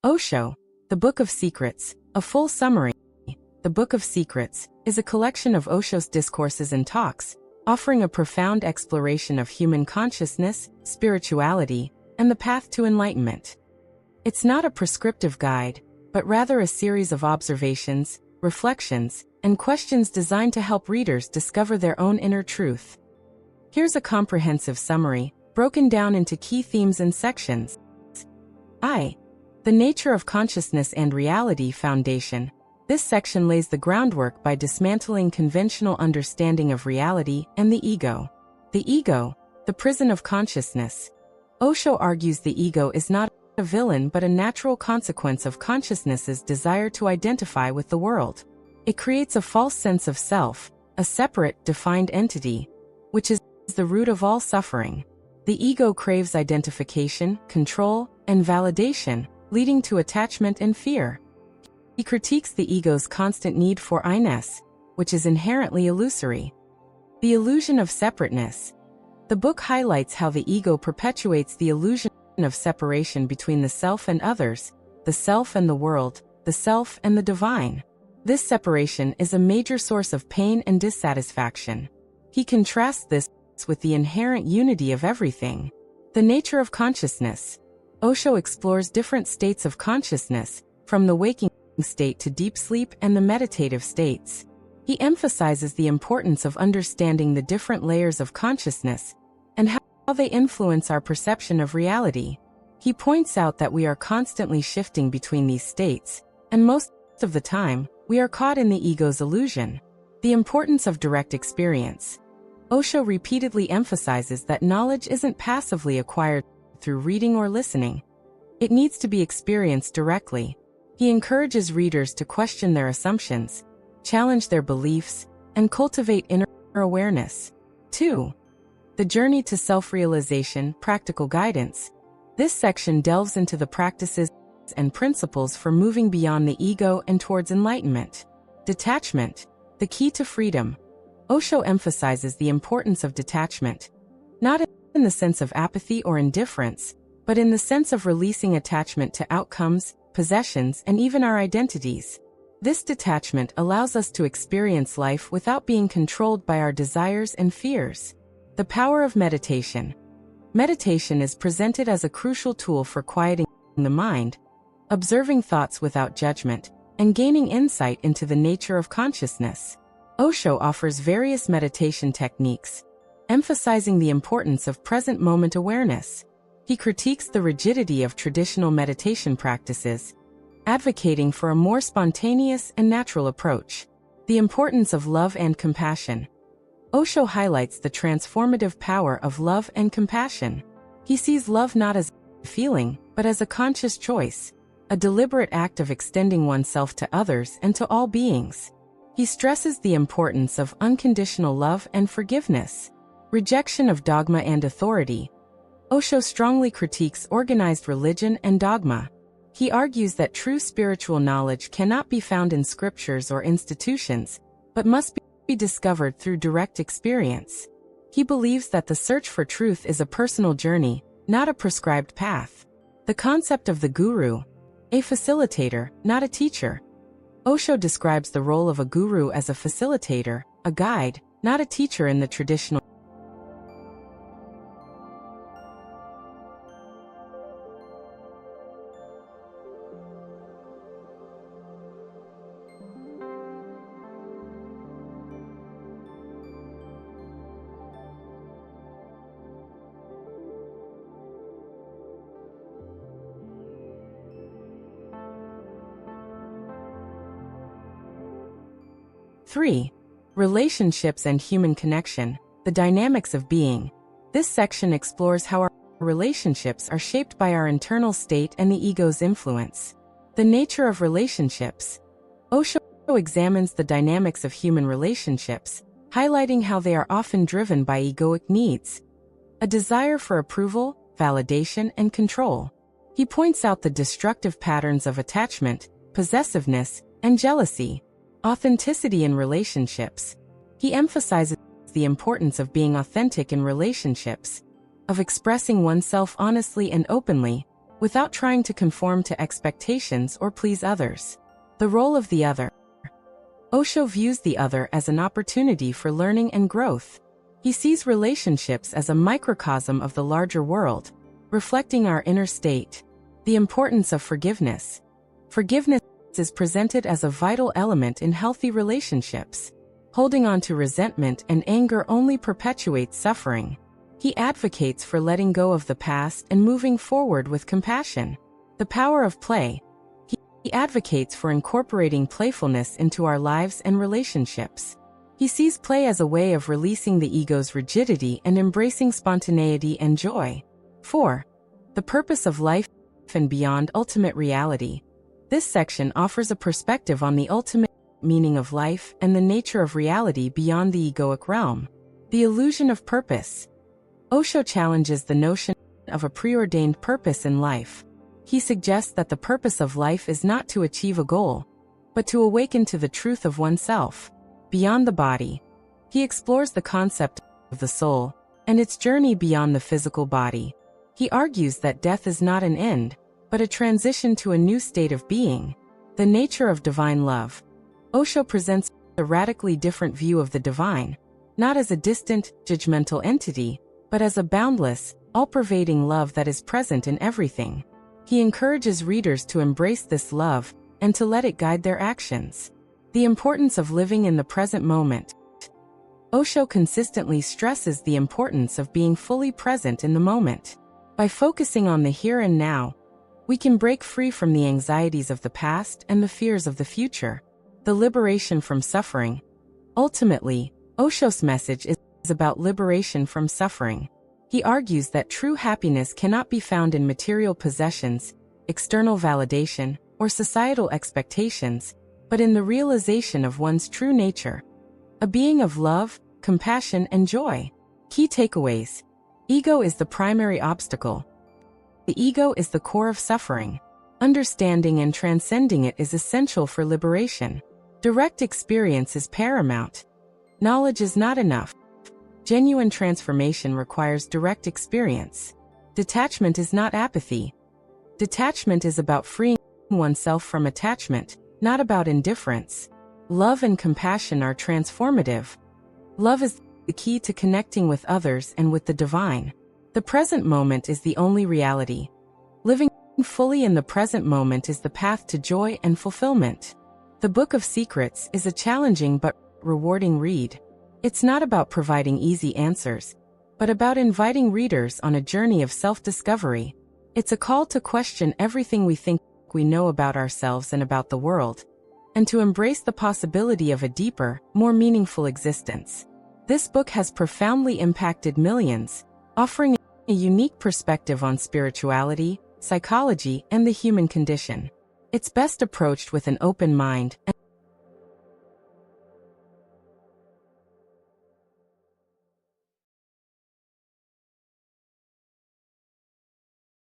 Osho, The Book of Secrets, a full summary. The Book of Secrets is a collection of Osho's discourses and talks, offering a profound exploration of human consciousness, spirituality, and the path to enlightenment. It's not a prescriptive guide, but rather a series of observations, reflections, and questions designed to help readers discover their own inner truth. Here's a comprehensive summary, broken down into key themes and sections. The Nature of Consciousness and Reality Foundation. This section lays the groundwork by dismantling conventional understanding of reality and the ego. The ego, the prison of consciousness. Osho argues the ego is not a villain but a natural consequence of consciousness's desire to identify with the world. It creates a false sense of self, a separate, defined entity, which is the root of all suffering. The ego craves identification, control, and validation, leading to attachment and fear. He critiques the ego's constant need for I-ness, which is inherently illusory. The illusion of separateness. The book highlights how the ego perpetuates the illusion of separation between the self and others, the self and the world, the self and the divine. This separation is a major source of pain and dissatisfaction. He contrasts this with the inherent unity of everything. The nature of consciousness. Osho explores different states of consciousness, from the waking state to deep sleep and the meditative states. He emphasizes the importance of understanding the different layers of consciousness and how they influence our perception of reality. He points out that we are constantly shifting between these states, and most of the time, we are caught in the ego's illusion. The importance of direct experience. Osho repeatedly emphasizes that knowledge isn't passively acquired through reading or listening. It needs to be experienced directly. He encourages readers to question their assumptions, challenge their beliefs, and cultivate inner awareness. 2. The Journey to Self-Realization, Practical Guidance. This section delves into the practices and principles for moving beyond the ego and towards enlightenment. Detachment, the key to freedom. Osho emphasizes the importance of detachment, not in the sense of apathy or indifference, but in the sense of releasing attachment to outcomes, possessions, and even our identities. This detachment allows us to experience life without being controlled by our desires and fears. The power of meditation. Meditation is presented as a crucial tool for quieting the mind, observing thoughts without judgment, and gaining insight into the nature of consciousness. Osho offers various meditation techniques, emphasizing the importance of present moment awareness. He critiques the rigidity of traditional meditation practices, advocating for a more spontaneous and natural approach. The importance of love and compassion. Osho highlights the transformative power of love and compassion. He sees love not as a feeling, but as a conscious choice, a deliberate act of extending oneself to others and to all beings. He stresses the importance of unconditional love and forgiveness. Rejection of dogma and authority. Osho strongly critiques organized religion and dogma. He argues that true spiritual knowledge cannot be found in scriptures or institutions, but must be discovered through direct experience. He believes that the search for truth is a personal journey, not a prescribed path. The concept of the guru, a facilitator, not a teacher. Osho describes the role of a guru as a facilitator, a guide, not a teacher in the traditional. Three. Relationships and human connection, the dynamics of being. This section explores how our relationships are shaped by our internal state and the ego's influence. The nature of relationships. Osho examines the dynamics of human relationships, highlighting how they are often driven by egoic needs, a desire for approval, validation, and control. He points out the destructive patterns of attachment, possessiveness, and jealousy. Authenticity in relationships. He emphasizes the importance of being authentic in relationships, of expressing oneself honestly and openly, without trying to conform to expectations or please others. The role of the other. Osho views the other as an opportunity for learning and growth. He sees relationships as a microcosm of the larger world, reflecting our inner state. The importance of forgiveness. Forgiveness is presented as a vital element in healthy relationships. Holding on to resentment and anger only perpetuates suffering. He advocates for letting go of the past and moving forward with compassion. The power of play. He advocates for incorporating playfulness into our lives and relationships. He sees play as a way of releasing the ego's rigidity and embracing spontaneity and joy. 4. The purpose of life and beyond ultimate reality. This section offers a perspective on the ultimate meaning of life and the nature of reality beyond the egoic realm. The illusion of purpose. Osho challenges the notion of a preordained purpose in life. He suggests that the purpose of life is not to achieve a goal, but to awaken to the truth of oneself. Beyond the body. He explores the concept of the soul and its journey beyond the physical body. He argues that death is not an end, but a transition to a new state of being. The nature of divine love. Osho presents a radically different view of the divine, not as a distant, judgmental entity, but as a boundless, all-pervading love that is present in everything. He encourages readers to embrace this love and to let it guide their actions. The importance of living in the present moment. Osho consistently stresses the importance of being fully present in the moment. By focusing on the here and now, we can break free from the anxieties of the past and the fears of the future. The liberation from suffering. Ultimately, Osho's message is about liberation from suffering. He argues that true happiness cannot be found in material possessions, external validation, or societal expectations, but in the realization of one's true nature. A being of love, compassion, and joy. Key takeaways. Ego is the primary obstacle. The ego is the core of suffering. Understanding and transcending it is essential for liberation. Direct experience is paramount. Knowledge is not enough. Genuine transformation requires direct experience. Detachment is not apathy. Detachment is about freeing oneself from attachment, not about indifference. Love and compassion are transformative. Love is the key to connecting with others and with the divine. The present moment is the only reality. Living fully in the present moment is the path to joy and fulfillment. The Book of Secrets is a challenging but rewarding read. It's not about providing easy answers, but about inviting readers on a journey of self-discovery. It's a call to question everything we think we know about ourselves and about the world, and to embrace the possibility of a deeper, more meaningful existence. This book has profoundly impacted millions, offering a unique perspective on spirituality, psychology, and the human condition. It's best approached with an open mind and